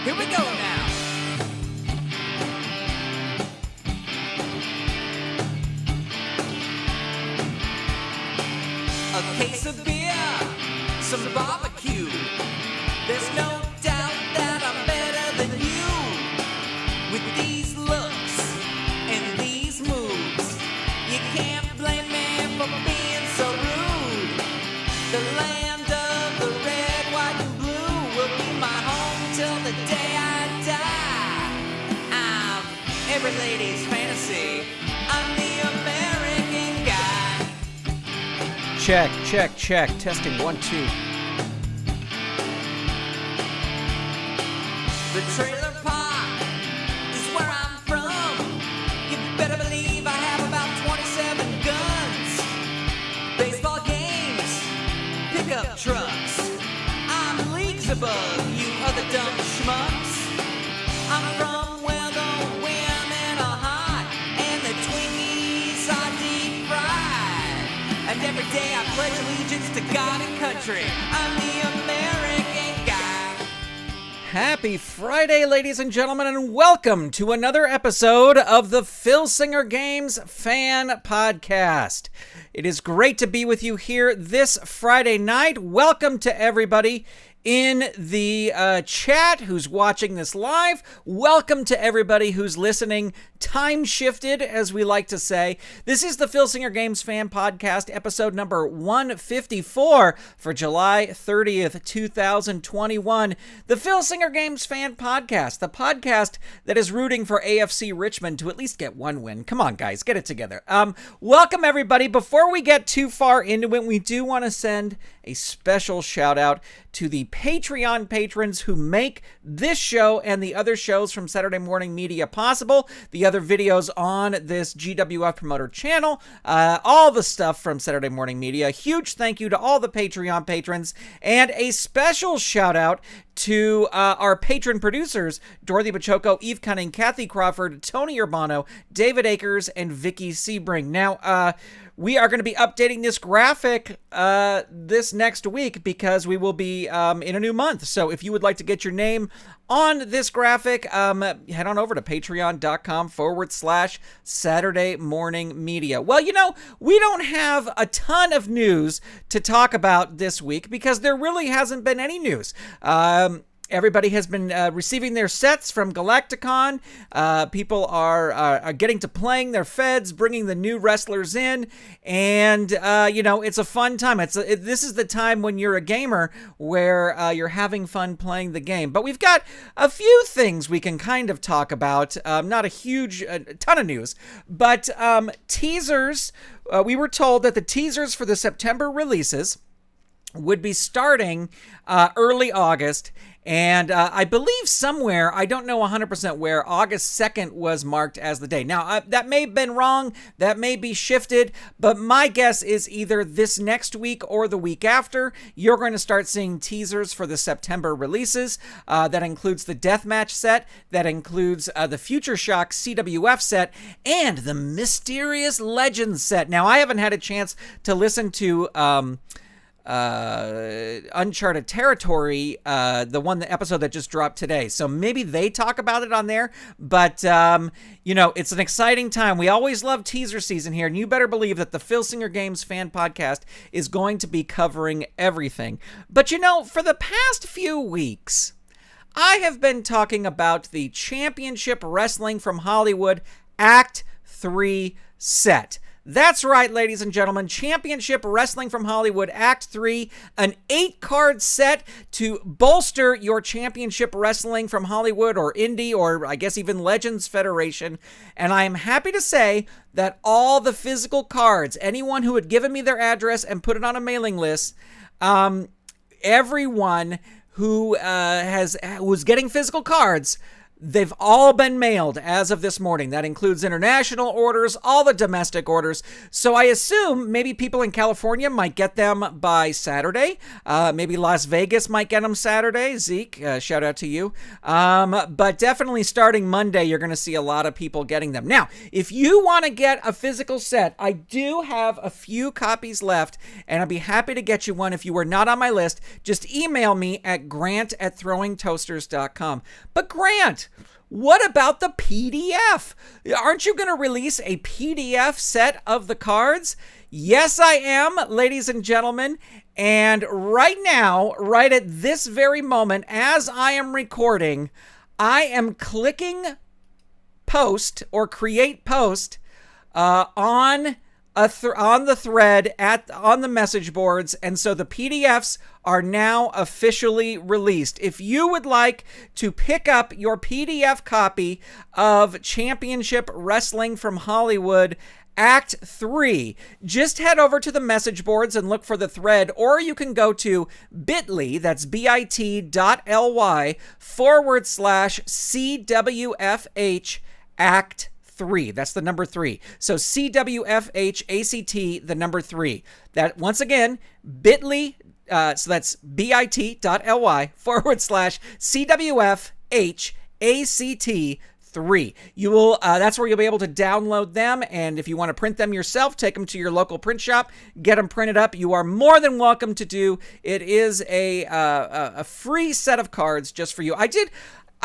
Here we go now. A case of beer, some barbecue. There's no doubt that I'm better than you. With these looks and these moves, you can't blame me for being so rude. The land of the red, white, and blue will be my home till the day I die. I'm every lady's fantasy. I'm the American guy. Check, check, check. Testing 1, 2. The trailer park is where I'm from. You better believe I have about 27 guns. Baseball games, pickup trucks. I'm leagues above you other dumb schmucks. I'm from where the women are hot and the Twinkies are deep fried. And every day I pledge allegiance to God and country. I'm the American guy. Happy Friday, ladies and gentlemen, and welcome to another episode of the Filsinger Games Fan Podcast. It is great to be with you here this Friday night. Welcome to everybody in the chat who's watching this live. Welcome to everybody who's listening time shifted, as we like to say. This is the Filsinger Games Fan Podcast, episode number 154 for July 30th, 2021. The Filsinger Games Fan Podcast, the podcast that is rooting for AFC Richmond to at least get one win. Come on, guys, get it together. Welcome, everybody. Before we get too far into it, we do want to send a special shout out to the Patreon patrons who make this show and the other shows from Saturday Morning Media possible, the other videos on this GWF promoter channel, all the stuff from Saturday Morning Media. A huge thank you to all the Patreon patrons, and a special shout out to our patron producers, Dorothy Bachoco, Eve Cunning, Kathy Crawford, Tony Urbano, David Akers, and Vicky Sebring. Now, we are going to be updating this graphic this next week because we will be in a new month. So if you would like to get your name on this graphic, head on over to patreon.com/Saturday Morning Media. Well, you know, we don't have a ton of news to talk about this week because there really hasn't been any news. Everybody has been receiving their sets from Galacticon. People are getting to playing their feds, bringing the new wrestlers in, and you know, it's a fun time. This is the time when you're a gamer where you're having fun playing the game. But we've got a few things we can kind of talk about. Not a huge ton of news, but teasers. We were told that the teasers for the September releases would be starting early August. And I believe somewhere, I don't know 100% where, August 2nd was marked as the day. Now, that may have been wrong, that may be shifted, but my guess is either this next week or the week after, you're going to start seeing teasers for the September releases. That includes the Deathmatch set, that includes the Future Shock CWF set, and the Mysterious Legends set. Now, I haven't had a chance to listen to Uncharted Territory, the episode that just dropped today, so maybe they talk about it on there. But you know, it's an exciting time. We always love teaser season here, and you better believe that the Filsinger Games Fan Podcast is going to be covering everything. But you know, for the past few weeks, I have been talking about the Championship Wrestling from Hollywood Act 3 set. That's right, ladies and gentlemen. Championship Wrestling from Hollywood Act 3, an 8-card set to bolster your Championship Wrestling from Hollywood or Indie or I guess even Legends Federation. And I am happy to say that all the physical cards, anyone who had given me their address and put it on a mailing list, everyone who was getting physical cards, They've all been mailed as of this morning. That includes international orders, all the domestic orders. So I assume maybe people in California might get them by Saturday. Maybe Las Vegas might get them Saturday. Zeke, shout out to you. But definitely starting Monday, you're going to see a lot of people getting them. Now, if you want to get a physical set, I do have a few copies left, and I'd be happy to get you one. If you were not on my list, just email me at grant@throwingtoasters.com. But Grant, what about the PDF? Aren't you going to release a PDF set of the cards? Yes, I am, ladies and gentlemen. And right now, right at this very moment, as I am recording, I am clicking post or create post on the thread on the message boards, and so the PDFs are now officially released. If you would like to pick up your PDF copy of Championship Wrestling from Hollywood Act 3, just head over to the message boards and look for the thread, or you can go to bit.ly, that's bit.ly/CWFH Act 3. That's the number 3. So CWFH ACT, the number 3. That, once again, bit.ly, so that's bit.ly/CWFH ACT 3. You will, that's where you'll be able to download them. And if you want to print them yourself, take them to your local print shop, get them printed up. You are more than welcome to do. It is a free set of cards just for you.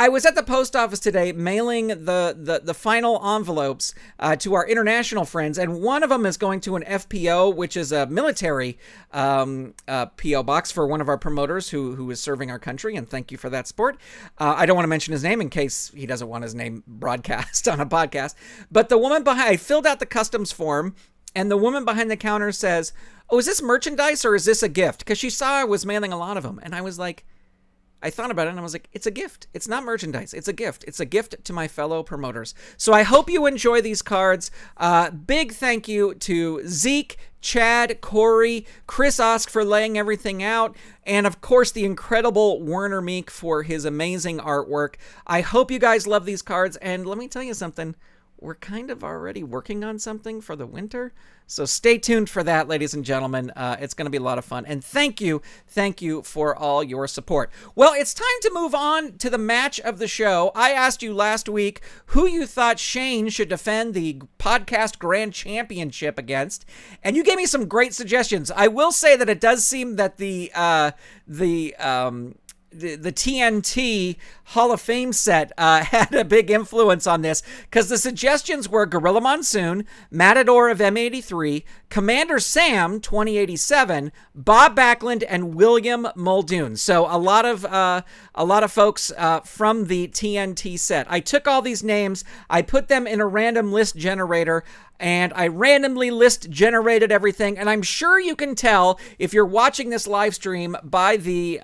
I was at the post office today mailing the final envelopes to our international friends, and one of them is going to an FPO, which is a military PO box for one of our promoters who is serving our country, and thank you for that support. I don't want to mention his name in case he doesn't want his name broadcast on a podcast, but the woman behind, I filled out the customs form, and the woman behind the counter says, "Oh, is this merchandise or is this a gift?" Because she saw I was mailing a lot of them, and I was like, I thought about it and I was like, it's a gift. It's not merchandise. It's a gift. It's a gift to my fellow promoters. So I hope you enjoy these cards. Big thank you to Zeke, Chad, Corey, Chris Osk for laying everything out, and of course the incredible Werner Meek for his amazing artwork. I hope you guys love these cards, and let me tell you something. We're kind of already working on something for the winter. So stay tuned for that, ladies and gentlemen. It's going to be a lot of fun. And thank you for all your support. Well, it's time to move on to the match of the show. I asked you last week who you thought Shayne should defend the podcast grand championship against, and you gave me some great suggestions. I will say that it does seem that the TNT Hall of Fame set had a big influence on this, because the suggestions were Gorilla Monsoon, Matador of M83, Commander Sam 2087, Bob Backlund, and William Muldoon. So a lot of folks from the TNT set. I took all these names, I put them in a random list generator, and I randomly list generated everything. And I'm sure you can tell if you're watching this live stream by the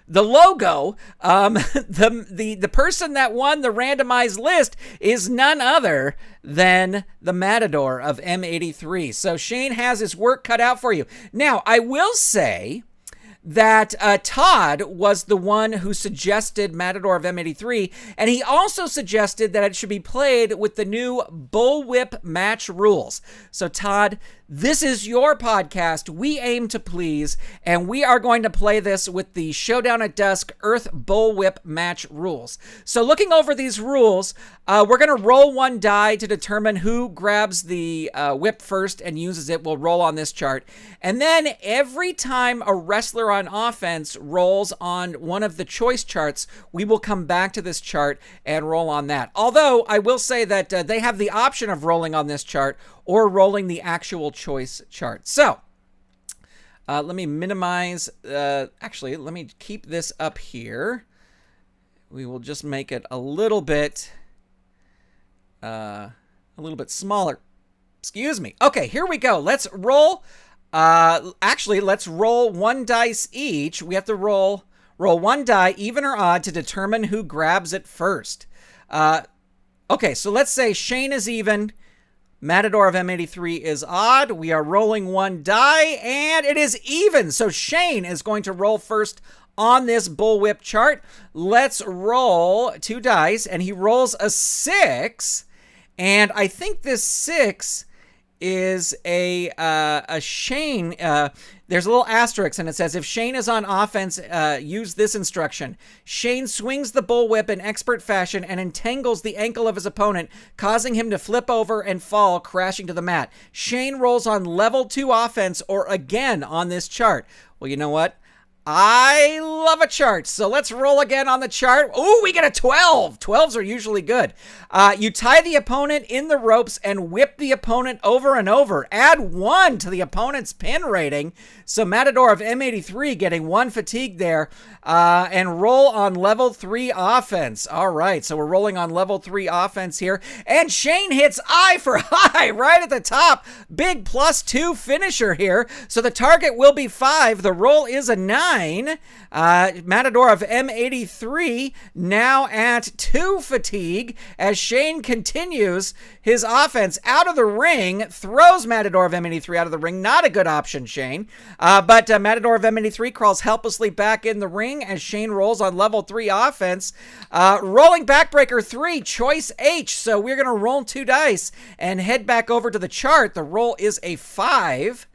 logo, the person that won the randomized list is none other than the Matador of M83. So Shayne has his work cut out for you. Now, I will say that Todd was the one who suggested Matador of M83, and he also suggested that it should be played with the new Bullwhip match rules. So Todd, this is your podcast. We aim to please, and we are going to play this with the Showdown at Dusk Earth Bullwhip match rules. So looking over these rules, we're going to roll one die to determine who grabs the whip first and uses it. We'll roll on this chart. And then every time a wrestler on offense rolls on one of the choice charts, we will come back to this chart and roll on that. Although I will say that they have the option of rolling on this chart or rolling the actual choice chart. So let me minimize, actually, let me keep this up here. We will just make it a little bit smaller. Excuse me. Okay, here we go. Let's roll. Actually, let's roll one dice each. We have to roll one die, even or odd, to determine who grabs it first. Okay, so let's say Shayne is even, Matador of M83 is odd. We are rolling one die, and it is even. So Shayne is going to roll first on this Bullwhip chart. Let's roll 2 dice, and he rolls a 6, and I think this 6 is a Shayne. There's a little asterisk, and it says, if Shayne is on offense, use this instruction. Shayne swings the bullwhip in expert fashion and entangles the ankle of his opponent, causing him to flip over and fall, crashing to the mat. Shayne rolls on level 2 offense or again on this chart. Well, you know what? I love a chart, so let's roll again on the chart. Ooh, we get a 12. 12s are usually good. You tie the opponent in the ropes and whip the opponent over and over. Add 1 to the opponent's pin rating. So Matador of M83 getting 1 fatigue there. And roll on level 3 offense. All right, so we're rolling on level 3 offense here. And Shayne hits eye for high right at the top. Big +2 finisher here. So the target will be 5. The roll is a 9. Matador of M83 now at 2 fatigue as Shayne continues his offense out of the ring, throws Matador of M83 out of the ring. Not a good option, Shayne. But Matador of M83 crawls helplessly back in the ring as Shayne rolls on level 3 offense. Rolling backbreaker 3, choice H. So we're going to roll 2 dice and head back over to the chart. The roll is a 5.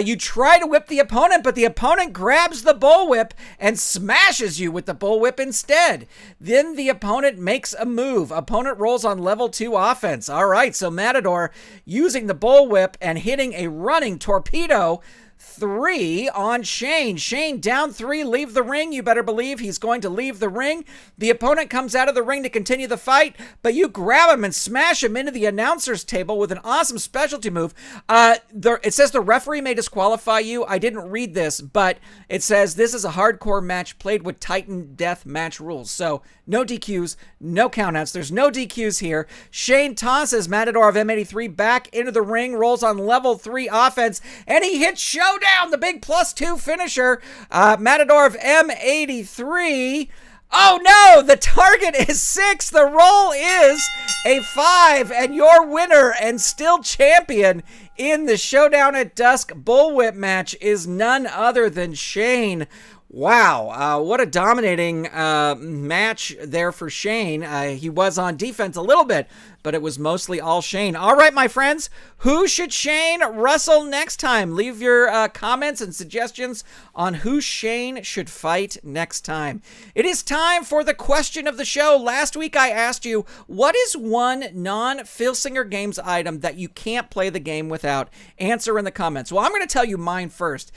You try to whip the opponent, but the opponent grabs the bullwhip and smashes you with the bullwhip instead. Then the opponent makes a move. Opponent rolls on level 2 offense. All right, so Matador using the bullwhip and hitting a running torpedo 3 on Shayne. Shayne down 3, leave the ring. You better believe he's going to leave the ring. The opponent comes out of the ring to continue the fight, but you grab him and smash him into the announcer's table with an awesome specialty move. It says the referee may disqualify you. I didn't read this, but it says this is a hardcore match played with Titan Deathmatch rules. So no DQs, no countouts. There's no DQs here. Shayne tosses Matador of M83 back into the ring, rolls on level 3 offense, and he hits Showdown, the big +2 finisher. Matador of M83. Oh no, the target is 6. The roll is a 5, and your winner and still champion in the Showdown at Dusk Bullwhip match is none other than Shayne. Wow, what a dominating match there for Shayne. He was on defense a little bit, but it was mostly all Shayne. All right, my friends, who should Shayne wrestle next time? Leave your comments and suggestions on who Shayne should fight next time. It is time for the question of the show. Last week I asked you, what is one non-Filsinger Games item that you can't play the game without? Answer in the comments. Well, I'm going to tell you mine first.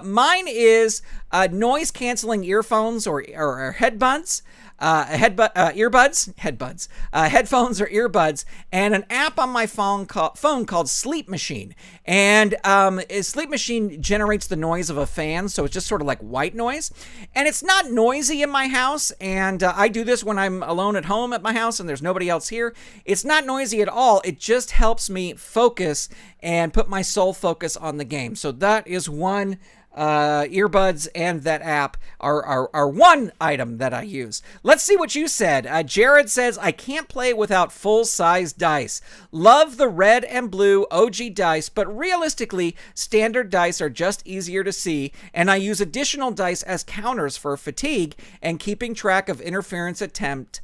Mine is noise-canceling earphones or headbuds. Headphones or earbuds, and an app on my phone called Sleep Machine. And Sleep Machine generates the noise of a fan, so it's just sort of like white noise. And it's not noisy in my house, and I do this when I'm alone at home at my house and there's nobody else here. It's not noisy at all. It just helps me focus and put my sole focus on the game. So that is one. Earbuds and that app are one item that I use. Let's see what you said. Jared says, I can't play without full-size dice. Love the red and blue OG dice, but realistically, standard dice are just easier to see, and I use additional dice as counters for fatigue and keeping track of interference attempts,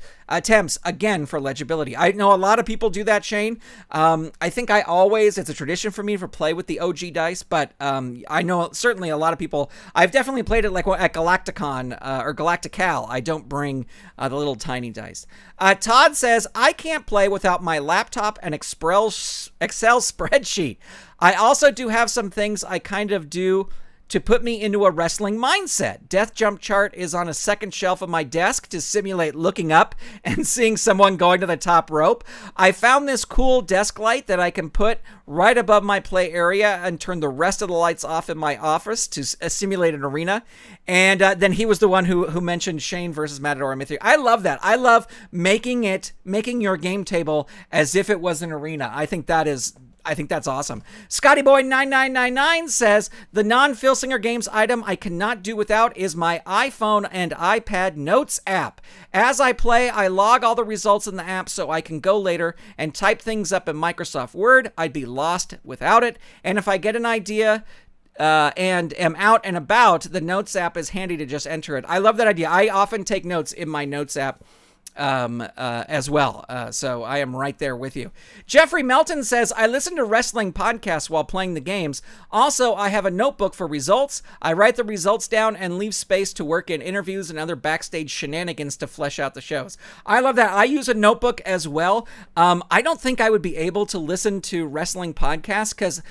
again, for legibility. I know a lot of people do that, Shayne. I think it's a tradition for me to play with the OG dice, but I know certainly a lot of people, I've definitely played it like at Galacticon or Galactical. I don't bring the little tiny dice. Todd says, I can't play without my laptop and Excel spreadsheet. I also do have some things I kind of do to put me into a wrestling mindset. Death Jump Chart is on a second shelf of my desk to simulate looking up and seeing someone going to the top rope. I found this cool desk light that I can put right above my play area and turn the rest of the lights off in my office to simulate an arena. And then he was the one who mentioned Shayne versus Matador M83. I love that. I love making your game table as if it was an arena. I think that's awesome. Scotty Boy 9999 says, the non-Filsinger Games item I cannot do without is my iPhone and iPad Notes app. As I play, I log all the results in the app so I can go later and type things up in Microsoft Word. I'd be lost without it. And if I get an idea and am out and about, the Notes app is handy to just enter it. I love that idea. I often take notes in my Notes app as well. So I am right there with you. Jeffrey Melton says, I listen to wrestling podcasts while playing the games. Also, I have a notebook for results. I write the results down and leave space to work in interviews and other backstage shenanigans to flesh out the shows. I love that. I use a notebook as well. I don't think I would be able to listen to wrestling podcasts because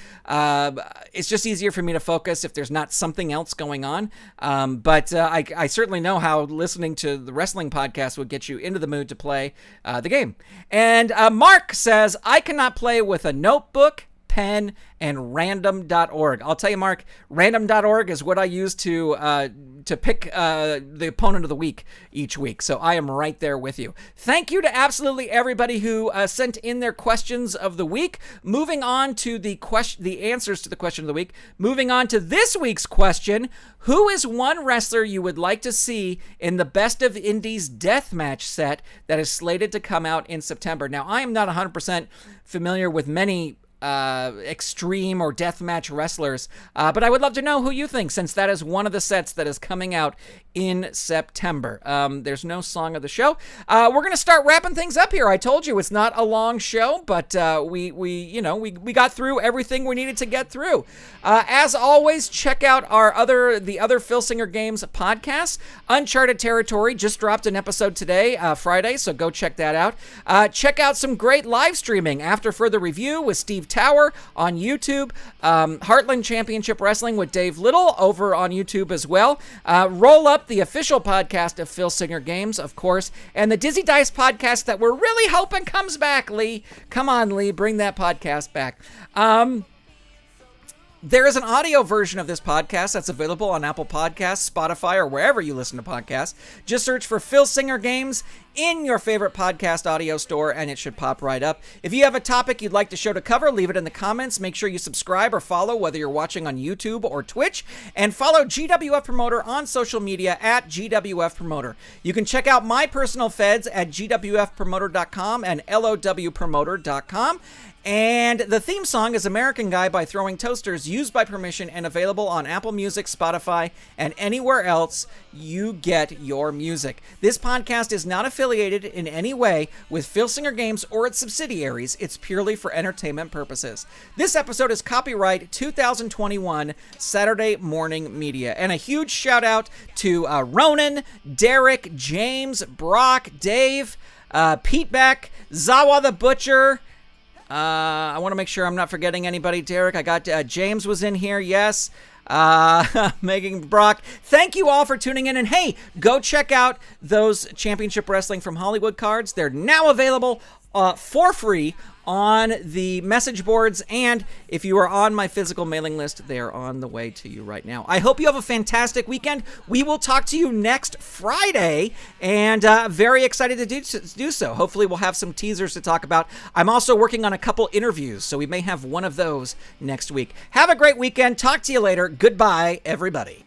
it's just easier for me to focus if there's not something else going on. But I certainly know how listening to the wrestling podcast would get you into the mood to play the game. And Mark says, I cannot play with a notebook, pen, and random.org. I'll tell you, Mark, random.org is what I use to pick the opponent of the week each week. So I am right there with you. Thank you to absolutely everybody who sent in their questions of the week. Moving on to the answers to the question of the week. Moving on to this week's question. Who is one wrestler you would like to see in the Best of Indies Deathmatch set that is slated to come out in September? Now, I am not 100% familiar with many extreme or deathmatch wrestlers, but I would love to know who you think, since that is one of the sets that is coming out in September. There's no song of the show. We're gonna start wrapping things up here. I told you it's not a long show, but we got through everything we needed to get through. As always, check out the other Filsinger Games podcasts. Uncharted Territory just dropped an episode today, Friday, so go check that out. Check out some great live streaming After Further Review with Steve Tower on YouTube. Heartland Championship Wrestling with Dave Little over on YouTube as well. Roll Up, the official podcast of Filsinger Games, of course, and the Dizzy Dice podcast that we're really hoping comes back, Lee. Come on, Lee, bring that podcast back. There is an audio version of this podcast that's available on Apple Podcasts, Spotify, or wherever you listen to podcasts. Just search for Filsinger Games in your favorite podcast audio store, and it should pop right up. If you have a topic you'd like the show to cover, leave it in the comments. Make sure you subscribe or follow, whether you're watching on YouTube or Twitch, and follow GWF Promoter on social media at GWF Promoter. You can check out my personal feds at gwfpromoter.com and lowpromoter.com. And the theme song is American Guy by Throwing Toasters, used by permission and available on Apple Music, Spotify, and anywhere else you get your music. This podcast is not affiliated in any way with Filsinger Games or its subsidiaries. It's purely for entertainment purposes. This episode is copyright 2021 Saturday Morning Media. And a huge shout out to Ronan, Derek, James, Brock, Dave, Pete Beck, Zawa the Butcher. I want to make sure I'm not forgetting anybody. Derek, I got James was in here. Yes. Megan, Brock. Thank you all for tuning in. And hey, go check out those Championship Wrestling from Hollywood cards. They're now available for free on the message boards, and if you are on my physical mailing list, they are on the way to you right now. I hope you have a fantastic weekend. We will talk to you next Friday, and very excited to do so. Hopefully we'll have some teasers to talk about. I'm also working on a couple interviews, so we may have one of those next week. Have a great weekend. Talk to you later. Goodbye, everybody.